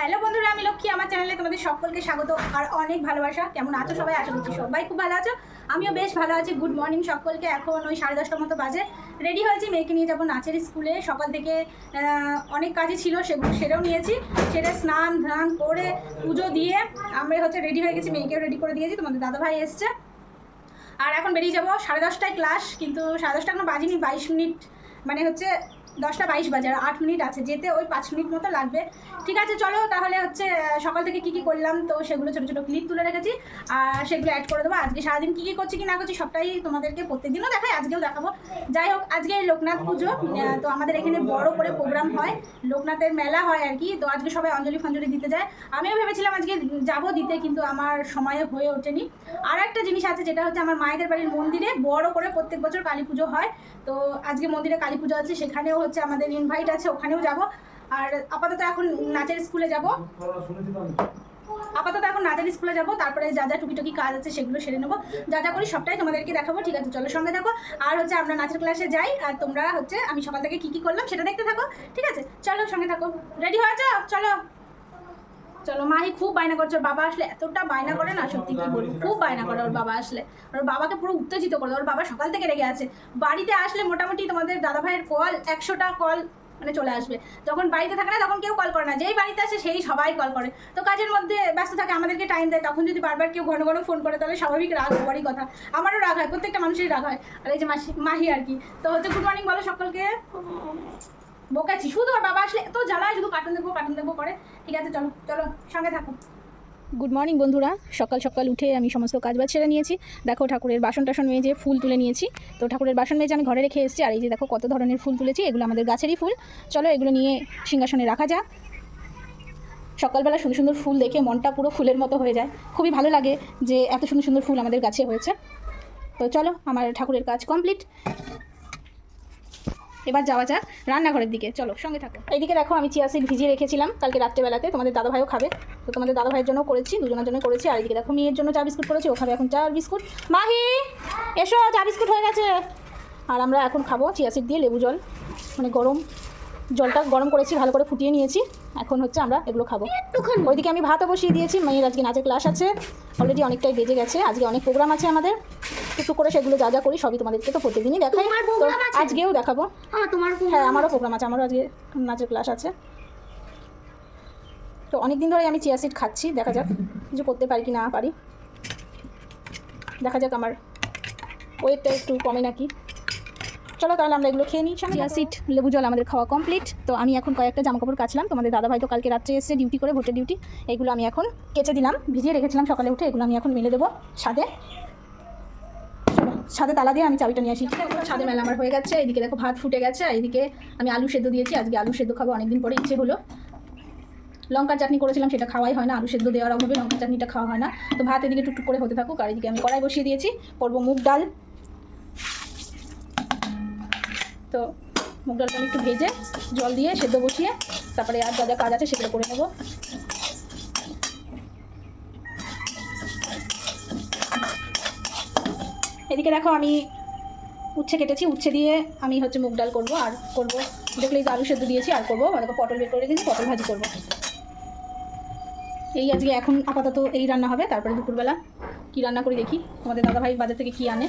Hello বন্ধুরা, আমি লক্ষ্মী। আমার চ্যানেলে তোমাদের সকলকে স্বাগত আর অনেক ভালোবাসা। কেমন আছো সবাই? আশা করছি সবাই খুব ভালো আছো, আমিও বেশ ভালো আছি। গুড মর্নিং সকলকে। এখন ওই 10:30টার মতো বাজে। রেডি হয়েছি, মেয়েকে নিয়ে যাবো নাচের স্কুলে। সকাল থেকে অনেক কাজই ছিল, সেগুলো সেরেও নিয়েছি। সেরে স্নান ধান করে পুজো দিয়ে আমরা রেডি হয়ে গেছি। মেয়েকেও রেডি করে দিয়েছি, তোমাদের দাদাভাই এসছে। আর এখন বেরিয়ে যাবো। 10:30টায় ক্লাস, কিন্তু 10:30 এখনো বাজিনি। 22 মিনিট, মানে 10টা 22 বাজে, আর 8 মিনিট আছে যেতে। ওই 5 মিনিট মতো লাগবে। ঠিক আছে, চলো তাহলে সকাল থেকে কী কী করলাম তো সেগুলো ছোটো ছোটো ক্লিপ তুলে রেখেছি, আর সেগুলো অ্যাড করে দেবো। আজকে সারাদিন কী কী করছি কি না করছি সবটাই তোমাদেরকে প্রত্যেকদিনও দেখাই, আজকেও দেখাবো। যাই হোক, আজকে লোকনাথ পুজো, তো আমাদের এখানে বড় করে প্রোগ্রাম হয়, লোকনাথের মেলা হয় আর কি। তো আজকে সবাই অঞ্জলি ফঞ্জলি দিতে যায়। আমিও ভেবেছিলাম আজকে যাবো দিতে, কিন্তু আমার সময় হয়ে ওঠেনি। আর একটা জিনিস আছে, যেটা হচ্ছে আমার মায়েদের বাড়ির মন্দিরে বড় করে প্রত্যেক বছর কালী পুজো হয়। তো আজকে মন্দিরে কালী পুজো আছে, সেখানেও আমাদের ইনভাইট আছে, ওখানেও যাব। আর আপাতত এখন নাচের স্কুলে যাব। তারপরে যা যা টুকিটুকি কাজ আছে সেগুলো সেরে নেবো। যা যা করি সবটাই তোমাদেরকে দেখাবো। ঠিক আছে, চলো সঙ্গে থাকো। আর আমরা নাচের ক্লাসে যাই, আর তোমরা আমি সকাল থেকে কী কী করলাম সেটা দেখতে থাকো। ঠিক আছে, চলো সঙ্গে থাকো। রেডি হয়েছ? চলো চলো। মাহি খুব বায়না করছে, ওর বাবা আসলে এতটা বায়না করে না, সত্যি কি বলবো, খুব বায়না করে ওর বাবা আসলে। ওর বাবাকে পুরো উত্তেজিত করে। ওর বাবা সকাল থেকে রেগে আছে। বাড়িতে আসলে মোটামুটি তোমাদের দাদাভাইয়ের কল 100টা কল চলে আসবে। যখন বাড়িতে থাকে না তখন কেউ কল করে না, যেই বাড়িতে আসে সেই সবাই কল করে। তো কাজের মধ্যে ব্যস্ত থাকে, আমাদেরকে টাইম দেয়। তখন যদি বারবার কেউ ঘন ঘন ফোন করে, তাহলে স্বাভাবিক রাগ হওয়ারই কথা। আমারও রাগ হয়, প্রত্যেকটা মানুষেরই রাগ হয়। আর এই যে মাহি আর কি। তো গুড মর্নিং বলো সকলকে। বকাচ্ছি শুধু, ওর বাবা আসলে এত জ্বালায়, শুধু কার্টুন দেখবো করে। ঠিক আছে, চলো চলো সঙ্গে থাকো। গুড মর্নিং বন্ধুরা। সকাল সকাল উঠে আমি সমস্ত কাজবাজ সেরে নিয়েছি। দেখো, ঠাকুরের বাসন টাসন মেজে ফুল তুলে নিয়েছি। তো ঠাকুরের বাসন মেজে আমি ঘরে রেখে এসেছি। আর এই যে দেখো কত ধরনের ফুল তুলেছি, এগুলো আমাদের গাছেরই ফুল। চলো এগুলো নিয়ে সিংহাসনে রাখা যাক। সকালবেলা সুন্দর সুন্দর ফুল দেখে মনটা পুরো ফুলের মতো হয়ে যায়। খুবই ভালো লাগে যে এত সুন্দর সুন্দর ফুল আমাদের গাছে হয়েছে। তো চলো, আমার ঠাকুরের কাজ কমপ্লিট। এবার যাওয়া যাক রান্নাঘরের দিকে, চলো সঙ্গে থাকো। এইদিকে দেখো, আমি চিয়া সিড ভিজিয়ে রেখেছিলাম কালকে রাত্রেবেলাতে। তোমাদের দাদাভাইও খাবে, তো তোমাদের দাদাভাইয়ের জন্য করেছি, দুজনের জন্য করেছি। আর এইদিকে দেখো, মেয়ের জন্য চা বিস্কুট করেছি, ও খাবে এখন চা বিস্কুট। মাহি এসো, চা বিস্কুট হয়ে গেছে। আর আমরা এখন খাবো চিয়া সিড দিয়ে লেবু জল, জলটা গরম করেছি, ভালো করে ফুটিয়ে নিয়েছি। এখন আমরা এগুলো খাবো। ওইদিকে আমি ভাতও বসিয়ে দিয়েছি। মেয়ের আজকে নাচের ক্লাস আছে, অলরেডি অনেকটাই বেজে গেছে। আজকে অনেক প্রোগ্রাম আছে আমাদের, একটু করে সেগুলো যা যা করি সবই তোমাদেরকে তো প্রতিদিনই দেখাই, তো আজকেও দেখাবো। হ্যাঁ, আমারও প্রোগ্রাম আছে, আমারও আজকে নাচের ক্লাস আছে। তো অনেক দিন ধরে আমি চিয়া সিড খাচ্ছি, দেখা যাক কিছু করতে পারি কি না পারি, দেখা যাক আমার ওয়েটটা একটু কমে নাকি। চলো তাহলে আমরা এগুলো খেয়ে নিই। চিয়া সিড লেবু জল আমাদের খাওয়া কমপ্লিট। তো আমি এখন কয়েকটা জামাকাপড় কাচলাম। তোমাদের দাদাভাই তো কালকে রাত্রে এসে ডিউটি করে, ভোটের ডিউটি। এগুলো আমি এখন কেচে দিলাম, ভিজিয়ে রেখেছিলাম সকালে উঠে। এগুলো আমি এখন মেলে দেবো ছাদে। চলো ছাদে তালা দিয়ে আমি চাবিটা নিয়ে আসি। ছাদে মেলা আমার হয়ে গেছে। এইদিকে দেখো ভাত ফুটে গেছে, আর এইদিকে আমি আলু সেদ্ধ দিয়েছি। আজকে আলু সেদ্ধ খাবো, অনেকদিন পরে ইচ্ছে হলো। লঙ্কার চাটনি করেছিলাম, সেটা খাওয়াই হয় না। আলু সেদ্ধ দেওয়ার অভাবে লঙ্কার চাটনিটা খাওয়া হয় না। তো ভাত এদিকে টুকটুক করে হতে থাকুক। আর এদিকে আমি কড়াই বসিয়ে দিয়েছি, করবো মুগ ডাল। তো মুগ ডালটা আমি একটু ভেজে জল দিয়ে সেদ্ধ বসিয়ে তারপরে আর যা যা কাজ আছে সেগুলো করে নেব। এদিকে দেখো, আমি উচ্ছে কেটেছি, উচ্ছে দিয়ে আমি মুগ ডাল করবো। আর করবো দেখলেই যে আলু সেদ্ধ দিয়েছি, আর করবো পটল বের করে দিয়েছি, পটল ভাজি করবো। এই আজকে এখন আপাতত এই রান্না হবে। তারপরে দুপুরবেলা কি রান্না করি দেখি, তোমাদের দাদাভাই বাজার থেকে কি আনে।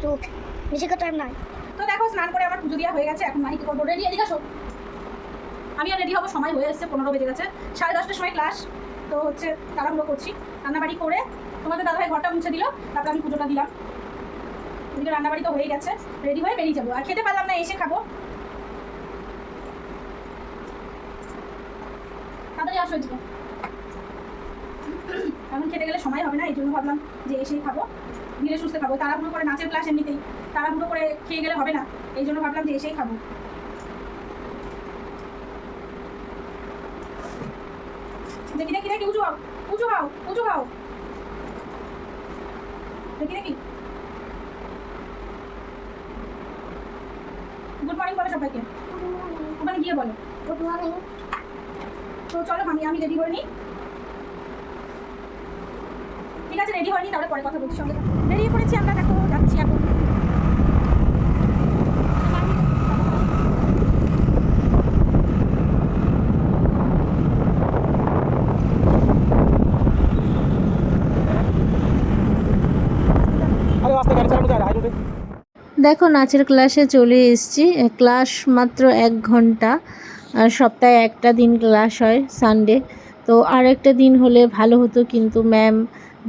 তো বেশি টাইম নাই। তো দেখো স্নান করে আমার পুজো দেওয়া হয়ে গেছে, এখন মাহিকে করবো রেডি। এদিকে আসো, আমিও রেডি হবো, সময় হয়ে এসেছে, 15 বেজে গেছে, 10:30টার সময় ক্লাস। তো হচ্ছে তাড়াহুড়ো করছি, রান্নাবাড়ি করে তোমাদের দাদাভাই ঘরটা মুছে দিল, তারপরে আমি পুজোটা দিলাম। এদিকে রান্নাবাড়ি তো হয়ে গেছে, রেডি হয়ে বেরিয়ে যাবো। আর খেতে পারলাম না, এসে খাবো। তাড়াতাড়ি আসো এদিকে, এখন খেতে গেলে সময় হবে না, এই জন্য ভাবলাম যে এসেই খাবো, ধীরে সুস্থে খাবো। তাড়াহুড়ো করে নাচের ক্লাস এমনিতেই তাড়াহুড়ো করে খেয়ে গেলে হবে না, এই জন্য ভাবলাম যে এসেই খাবো। দেখি দেখি দেখি, উঁচু হও, উঁচু হও, উঁচু হও, দেখি দেখি। গুড মর্নিং বলো সবাইকে, ওখানে গিয়ে বলো গুড মর্নিং। তো চলো আমি রেডি করে নিই। ঠিক আছে, রেডি হয়নি, তাহলে পরে কথা বলছি। সঙ্গে বেরিয়ে পড়েছি আমরা, দেখো যাচ্ছি এখন। দেখো নাচের ক্লাসে চলে এসেছি। ক্লাস মাত্র 1 ঘন্টা, আর সপ্তাহে একটা দিন ক্লাস হয়, সানডে। তো আর একটা দিন হলে ভালো হতো, কিন্তু ম্যাম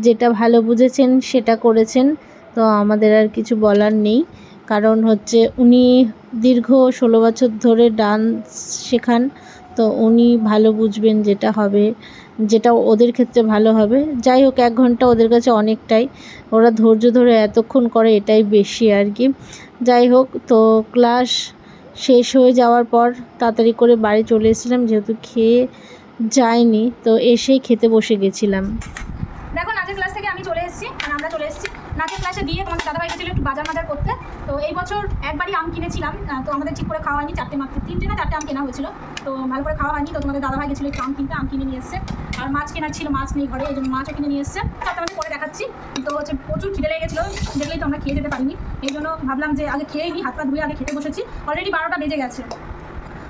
যেটা ভালো বুঝেছেন সেটা করেছেন। তো আমাদের আর কিছু বলার নেই, কারণ হচ্ছে উনি দীর্ঘ 16 বছর ধরে ডান্স শেখান। তো উনি ভালো বুঝবেন যেটা হবে, যেটা ওদের ক্ষেত্রে ভালো হবে। যাই হোক, 1 ঘন্টা ওদের কাছে অনেকটাই, ওরা ধৈর্য ধরে এতক্ষণ করে, এটাই বেশি আর কি। যাই হোক, তো ক্লাস শেষ হয়ে যাওয়ার পর তাড়াতাড়ি করে বাড়ি চলে এসেছিলাম, যেহেতু খেয়ে যায়নি, তো এসেই খেতে বসে গেছিলাম। দেখো নাচের ক্লাস থেকে আমি চলে এসেছি, আমরা চলে এসেছি নাচের ক্লাসে দিয়ে। তোমাদের দাদাভাই গেছিল একটু বাজার করতে। তো এই বছর একবারই আম কিনেছিলাম, তো আমাদের ঠিক করে খাওয়া হয়নি, 3টে না 4টে আম কেনা হয়েছিল, তো ভালো করে খাওয়া হয়নি। তো তোমাদের দাদাভাই গেছিলো একটু আম কিনতে, আম কিনে নিয়ে এসছে। আর মাছ কেনার ছিল, মাছ নেই ঘরে, এই জন্য মাছও কিনে নিয়ে এসছে। তারপর আমি পরে দেখাচ্ছি। তো হচ্ছে প্রচুর খিদে লেগে গেছিলো, দেখলেই তো আমরা খেয়ে যেতে পারিনি, এই জন্য ভাবলাম যে আগে খেয়েই নিই, হাত পা ধুয়ে আগে খেতে বসেছি। অলরেডি 12টা বেজে গেছে।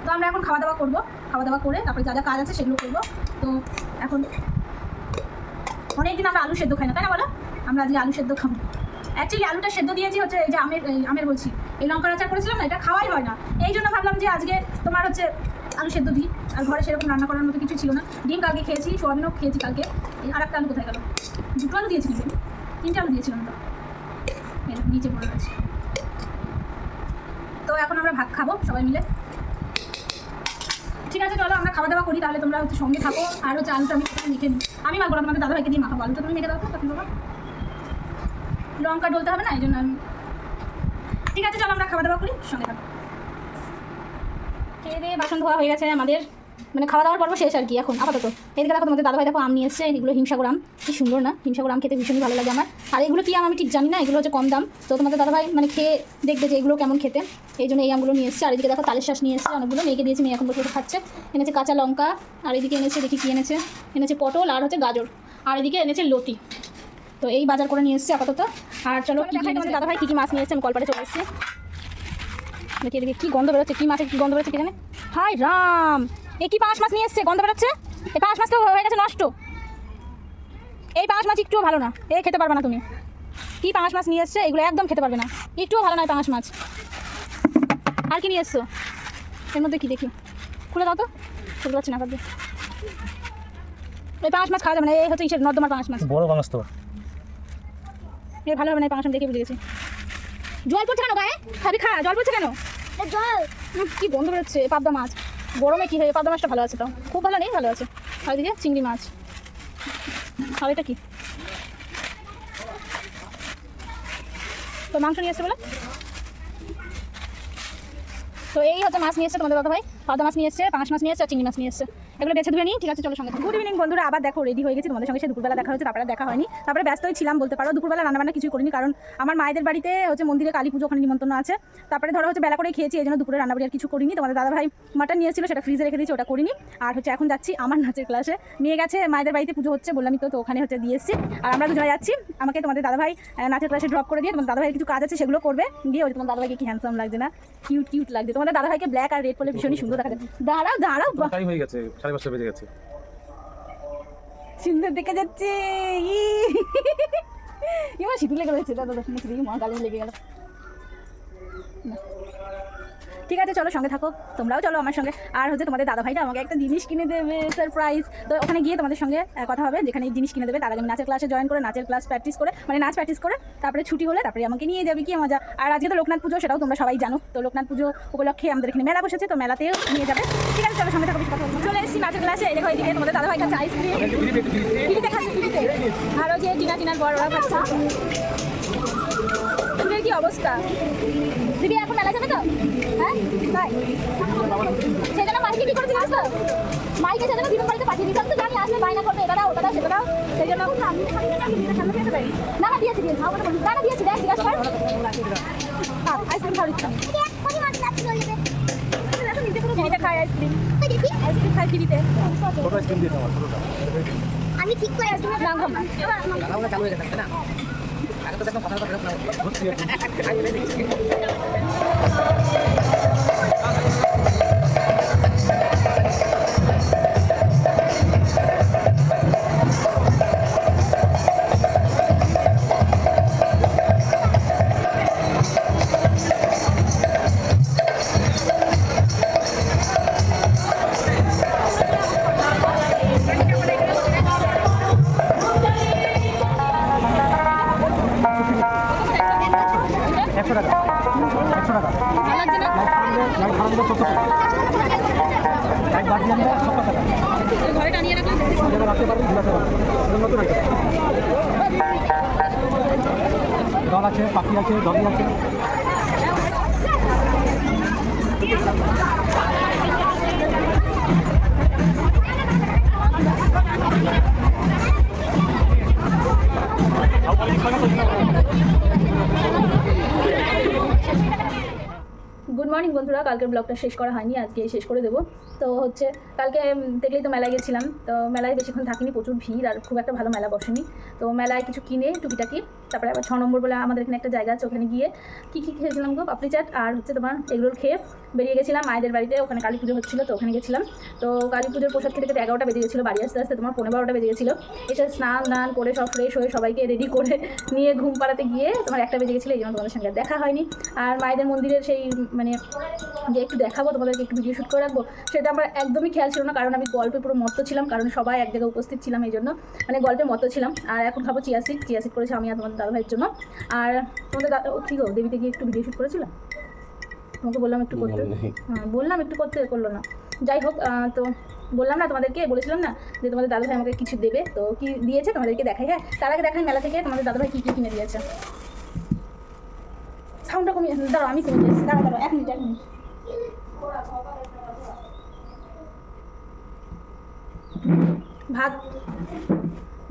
তো আমরা এখন খাওয়া দাওয়া করবো, খাওয়া দাওয়া করে তারপরে যা যা কাজ আছে সেগুলো করবো। তো এখন অনেকদিন আমরা আলু সেদ্ধ খাই না, তাই না বলো? আমরা আজকে আলু সেদ্ধ খাবো। অ্যাকচুয়ালি আলুটা সেদ্ধ দিয়েছি হচ্ছে এই যে আমের বলছি, এই লঙ্কার আচার করেছিলাম না, এটা খাওয়াই হয় না, এই জন্য ভাবলাম যে আজকে তোমার হচ্ছে আলু সেদ্ধ দিই। আর ঘরে সেরকম রান্না করার মতো কিছু ছিল না। ডিম কালকে খেয়েছি, সোয়াবিনও খেয়েছি কালকে। আর একটা আলু কোথায় গেল? 2টো আলু দিয়েছি, 3টে আলু দিয়েছিলাম তো, নিচে পড়ে গেছে। তো এখন আমরা ভাত খাবো সবাই মিলে। ঠিক আছে, চলো আমরা খাওয়া দাওয়া করি, তাহলে তোমরা হচ্ছে সঙ্গে থাকো। আর হচ্ছে আলুটা আমি মেখে নিই, আমি মাখবো না, তোমাদের দাদাভাইকে দিয়ে মাখাবো। আলুটা তুমি মেখে দাও তো, তখন তোমার লঙ্কা ডলতে হবে না, এই জন্য আমি। ঠিক আছে, চলো আমরা খাওয়া দাওয়া করি, সঙ্গে থাকো। খেয়ে দিয়ে বাসন ধোয়া হয়ে গেছে আমাদের, মানে খাওয়া দাওয়ার পর্ব শেষ আর কি এখন আপাতত। এদিকে দেখো তোমাদের দাদাভাই দেখো আম নিয়ে এসছে, এগুলো হিমসাগর আম, কি সুন্দর না? হিমসাগর আম খেতে ভীষণই ভালো লাগে আমার। আর এগুলো কি আম আমি ঠিক জানি না, এগুলো হচ্ছে কম দাম। তো তোমাদের দাদাভাই মানে খেয়ে দেখবে যে এগুলো কেমন খেতে, এই জন্য এই আমগুলো নিয়ে এসছে। আর এদিকে দেখো তালের শ্বাস নিয়ে এসছে অনেকগুলো, মেয়েকে দিয়েছি, মেয়ে এখন বসে খাচ্ছে। এনেছে কাঁচা লঙ্কা, আর এদিকে এনেছে, দেখি কি এনেছে পটল আর হচ্ছে গাজর, আর এদিকে এনেছে লতি। তো এই বাজার করে নিয়ে এসছে আপাতত। আর চলো দেখাই তোমাদের দাদাভাই কী মাছ নিয়ে এসছে। আমি কলপাড়ে চলে এসেছি, দেখি এদিকে কী গন্ধ বেরোচ্ছে, কী মাছের কী গন্ধ বেরোচ্ছে কে জানে। হাই রাম, এ কি পাঙাশ মাছ নিয়ে এসছে, গন্ধ বেরোচ্ছে। এই পাঙাশ মাছ তো হয়ে গেছে নষ্ট, এই পাঙাশ মাছ একটুও ভালো না, এ খেতে পারবে না তুমি। কি পাঙাশ মাছ নিয়ে এসছে, এগুলো একদম খেতে পারবে না, একটুও ভালো নয় পাঙাশ মাছ। আর কি নিয়ে এসছো এর মধ্যে, কি দেখি খুলে দাও তো, খুলতে পারছি না কাঁদবে। এই পাঙাশ মাছ খাওয়া যাবে না, এই হচ্ছে ইসের নর্দমার পাঙাশ মাছ, বড় পাঙাশ তো, এ ভালো হবে না। এই পাঙাশ আমি দেখে বুঝে গেছি। জল পড়ছে কেন গায়ে? খাবি খা, জল পড়ছে কেন? জল কি গন্ধ বেরোচ্ছে। পাবদা মাছ গরমে কি হয়, পাবদা মাছটা ভালো আছে, তো খুব ভালো নেই, ভালো আছে। আর এদিকে চিংড়ি মাছ, আর এটা কি? তো মাংস নিয়ে এসছে বলে। তো এই হচ্ছে মাছ নিয়ে এসছে তোমাদের দাদাভাই, পাবদা মাছ নিয়ে এসছে, পাঙাশ মাছ নিয়ে এসছে, চিংড়ি মাছ নিয়ে এসছে। এগুলো বেছে ধুয়ে নিই, ঠিক আছে চলো সঙ্গে। গুড ইভিনিং বন্ধুরা, আবার দেখো রেডি হয়ে গেছি। তোমাদের সঙ্গে সে দুপুরবেলা দেখা হয়েছে, তারপরে দেখা হয়নি, তারপরে ব্যস্তই ছিলাম বলতে পারো। দুপুরবেলা রান্নাবান্না কিছুই করিনি, কারণ আমার মায়েদের বাড়িতে হচ্ছে মন্দিরে কালী পুজো, ওখানে নিমন্ত্রণ আছে। তারপরে ধরো হচ্ছে বেলা করে খেয়েছি, এই জন্য দুপুরে রান্নাবাড়ি আর কিছু করিনি। তোমাদের দাদাভাই মাটন নিয়েছিল, সেটা ফ্রিজে রেখে দিয়েছি, ওটা করিনি। আর হচ্ছে এখন যাচ্ছি আমার নাচের ক্লাসে, নিয়ে গেছে মায়েদের বাড়িতে পুজো হচ্ছে বললামই তো, ওখানে হচ্ছে দিয়ে এসেছি। আর আমরা দুজনে যাচ্ছি, আমাকে তোমাদের দাদাভাই নাচের ক্লাসে ড্রপ করে দিয়ে তোমাদের দাদাভাইয়ের কিছু কাজ আছে সেগুলো করবে, দিয়ে ওই তোমার দাদাভাইকে কি হ্যান্ডসাম লাগছে না, কিউট লাগছে। তোমাদের দাদাভাইকে ব্ল্যাক আর রেড পরলে ভীষণই সুন্দর দেখা যায়। দাঁড়াও টাইম হয়ে গেছে, 5:30 বেজে গেছে, সুন্দর দেখে যাচ্ছে। এবার শীত লেগে রয়েছে, দাদা মা গালে লেগে গেল। ঠিক আছে চলো সঙ্গে থাকো, তোমরাও চলো আমার সঙ্গে। আর হচ্ছে তোমাদের দাদা ভাইটা আমাকে একটা জিনিস কিনে দেবে সারপ্রাইজ। তো ওখানে গিয়ে তোমাদের সঙ্গে কথা হবে, যেখানে জিনিস কিনে দেবে তার আগে আমি নাচের ক্লাসে জয়েন করে নাচের ক্লাস প্র্যাকটিস করে মানে নাচ প্র্যাকটিস করে তারপরে ছুটি হলে তারপরে আমাকে নিয়ে যাবে, কি মজা। আর আজকে তো লোকনাথ পুজো, সেটাও তোমরা সবাই জানো। তো লোকনাথ পুজো উপলক্ষে আমাদের এখানে মেলা বসেছে, তো মেলাতেও নিয়ে যাবে। ঠিক আছে চলো সঙ্গে থাকো, বেশি কথা বলবো না। চলে এসেছি নাচের ক্লাসে। এই দেখো এইদিকে তোমাদের দাদা ভাই খাচ্ছে আইসক্রিম, ফ্রিতে খাচ্ছে ফ্রিতে। আর ওই যে টিনার বড় ওরা খাচ্ছে। চুলের কি অবস্থা দিদি, এখন মেলা যাবে তো? হ্যাঁ তাই সেজন্য মাইকে কি করেছে জানিস তো? মাইকে সেজন্য দিদির বাড়িতে পাঠিয়ে দিতাম, তো জানি আসলে বায়না করবে এটা দাও ওটা দাও সেটা দাও, সেই জন্য না দিয়েছি দিয়ে না দিয়েছি দেখ জিজ্ঞাসা কর। আইসক্রিম খাওয়ার ইচ্ছা ফ্রিতে খায় আইসক্রিম, আইসক্রিম খায় ফ্রিতে। ছোট আইসক্রিম দিয়ে আমার ছোটটা আমি ঠিক করে না ঘাম না চালু হয়ে গেছে না আগে তো দেখো কথা ধরছি আর কি। একশো টাকা ভালো লাগছে না? লাইট ভাড়া দিলে 70 টাকা, লাইট বাদ দিয়ে 70 টাকা। ঘরে টানিয়ে রাখলাম। যেটা রাখতে পারবি ঝুলাতে পারবি, নতুন আইটেম। দল আছে, পাখি আছে, ডগি আছে। গুড মর্নিং বন্ধুরা, কালকের ব্লগটা শেষ করা হয়নি, আজকে শেষ করে দেবো। তো হচ্ছে কালকে দেখলেই তো মেলায় গেছিলাম, তো মেলায় বেশিক্ষণ থাকিনি, প্রচুর ভিড় আর খুব একটা ভালো মেলা বসেনি। তো মেলায় কিছু কিনে টুকিটাকি তারপরে আবার 6 নম্বর বলে আমাদের এখানে একটা জায়গা আছে, ওখানে গিয়ে কী খেয়েছিলাম গো, পাপড়ি চাট আর হচ্ছে তোমার এগরোল খেয়ে বেরিয়ে গেছিলাম মায়েদের বাড়িতে। ওখানে কালী পুজো হচ্ছিলো, তো ওখানে গেছিলাম। তো কালী পুজোর প্রসাদ খেতে খেতে 11টা বেজে গেছিলো, বাড়ি আসতে আসতে তোমার 12:15 বেজে গেছিলো। এসে স্নান করে সব ফ্রেশ হয়ে সবাইকে রেডি করে নিয়ে ঘুম পাড়াতে গিয়ে তোমার 1টা বেজে গেছিলো, এই জন্য তোমাদের সঙ্গে দেখা হয়নি। আর মায়েদের মন্দিরের সেই মানে যে একটু দেখাবো তোমাদেরকে, একটু ভিডিও শ্যুট করে রাখবো, সেটা আমার একদমই খেয়াল ছিল না, কারণ আমি গল্পে পুরো মত্ত ছিলাম, কারণ সবাই এক জায়গায় উপস্থিত ছিলাম, এই জন্য মানে গল্পে মত্ত ছিলাম। আর এখন খাবো চিয়া সিড করেছি আমি আর তোমাদের দাদা ভাইয়ের জন্য। আর তোমাদের কী গো দেবীতে গিয়ে একটু ভিডিও শ্যুট করেছিলাম, তোমাকে বললাম একটু করতে, হ্যাঁ বললাম একটু করতে, করলো না। যাই হোক, তো বললাম না তোমাদেরকে, বলেছিলাম না যে তোমাদের দাদাভাই আমাকে কিছু দেবে, তো কি দিয়েছে তোমাদেরকে দেখাই। হ্যাঁ তার আগে দেখাই মেলা থেকে তোমাদের দাদাভাই কী কী কিনে দিয়েছে। সাউন্ডটা কমিয়ে দাঁড়াও, আমি কমে দিয়েছি, দাঁড়াও 1 মিনিট।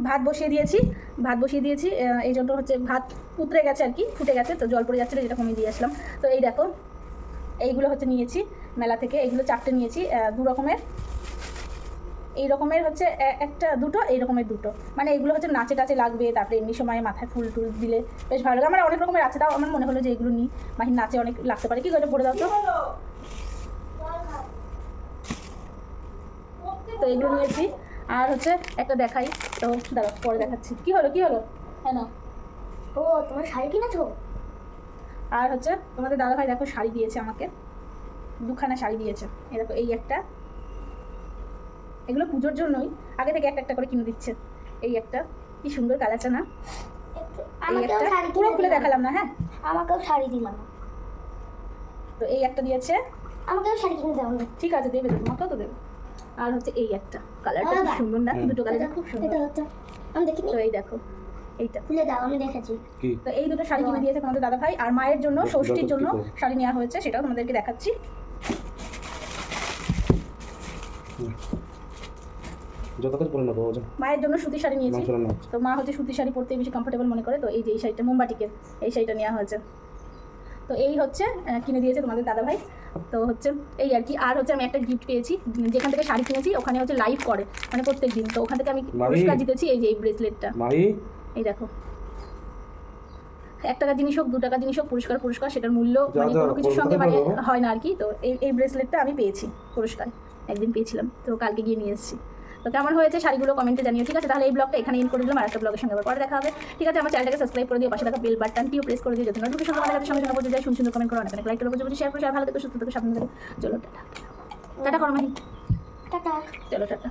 ভাত বসিয়ে দিয়েছি এই জন্য হচ্ছে ভাত উতরে গেছে আর কি, ফুটে গেছে, তো জল পড়ে যাচ্ছিলো, যেটা কমিয়ে দিয়ে আসলাম। তো এই দেখো এইগুলো হচ্ছে নিয়েছি মেলা থেকে, এইগুলো 4টে নিয়েছি, 2 রকমের। এই রকমের হচ্ছে একটা দুটো, এই রকমের দুটো, মানে এগুলো হচ্ছে নাচে টাচে লাগবে, তারপরে এমনি সময় মাথায় ফুল টুল দিলে বেশ ভালো লাগে। আমার অনেক রকমের আছে, তাও আমার মনে হলো যে এগুলো নিই, মাহির নাচে অনেক লাগতে পারে। কি করে ভরে দাও তো এগুলো নিয়েছি। আর হচ্ছে একটা দেখাই, তো দাঁড়াও পরে দেখাচ্ছি। কি হলো হ্যাঁ না, ও তোমার শাড়ি কিনেছো? আর হচ্ছে তোমাদের দাদাভাই দেখো শাড়ি দিয়েছে আমাকে, 2খানা শাড়ি দিয়েছে। এই দেখো এই একটা, এগুলো পুজোর জন্যই আগে থেকে একটা করে কিনে দিচ্ছে। এই একটা, কি সুন্দর কালারটা না, এই একটা পুরো খুলে দেখালাম না। হ্যাঁ আমাকেও শাড়ি দিল না, তো এই একটা দিয়েছে, আমাকেও শাড়ি কিনে দাও না। ঠিক আছে দেবে, তোমাকেও তো দেবে। আর হচ্ছে এই একটা, কালারটা খুব সুন্দর না, দুটো কালার খুব সুন্দর। এটা হচ্ছে আমি দেখিনি, তো এই দেখো এইটা খুলে দাও, আমি দেখেছি। তো এই দুটো শাড়ি কিনে দিয়েছে তোমাদের দাদা ভাই। আর মায়ের জন্য ষষ্ঠীর জন্য শাড়ি নেওয়া হয়েছে, সেটাও তোমাদেরকে দেখাচ্ছি। যতক্ষণ পরে নেবো মায়ের জন্য সুতির শাড়ি নিয়েছি, তো মা হচ্ছে সুতির শাড়ি পরতে বেশি কমফোর্টেবল মনে করে, তো এই যে এই শাড়িটা মোমবাটিকের, এই শাড়িটা নেওয়া হয়েছে। তো এই হচ্ছে কিনে দিয়েছে তোমাদের দাদা ভাই। তো হচ্ছে এই আর কি। আর হচ্ছে আমি একটা গিফট পেয়েছি, যেখান থেকে শাড়ি কিনেছি ওখানে হচ্ছে লাইভ করে মানে প্রত্যেক দিন, তো ওখান থেকে আমি পুরস্কার জিতেছি। এই যে এই ব্রেসলেটটা, এই দেখো, 1 টাকা জিনিস হোক 2 টাকা জিনিস হোক, পুরস্কার সেটার মূল্য মানে কোনো কিছুর সঙ্গে মানে হয় না আর কি। তো এই ব্রেসলেটটা আমি পেয়েছি পুরস্কার, একদিন পেয়েছিলাম, তো কালকে গিয়ে নিয়ে এসেছি। তো কেমন হয়েছে শাড়িগুলো কমেন্টে জানিও, ঠিক আছে? তাহলে এই ব্লগটা এখানে ইন করে দিলাম, আর একটা ব্লগের সঙ্গে আবার পরে দেখা হবে, ঠিক আছে? আমার চ্যানেলটাকে সাবস্ক্রাইব করে দিও, পাশে থাকা বেল বাটনটিও প্রেস করে দিও যাতে নোটিফিকেশন তোমাদের কাছে সঙ্গে সঙ্গে পৌঁছে যায়। সুন্দর কমেন্ট করো, অনেক লাইক করো, বুঝে শেয়ার করো, সবাই ভালো থেকো, সুস্থ থেকো, সাবধানে থেকো। চলো টাটা, টাটা করো মাহি, টাটা। চলো টাটা।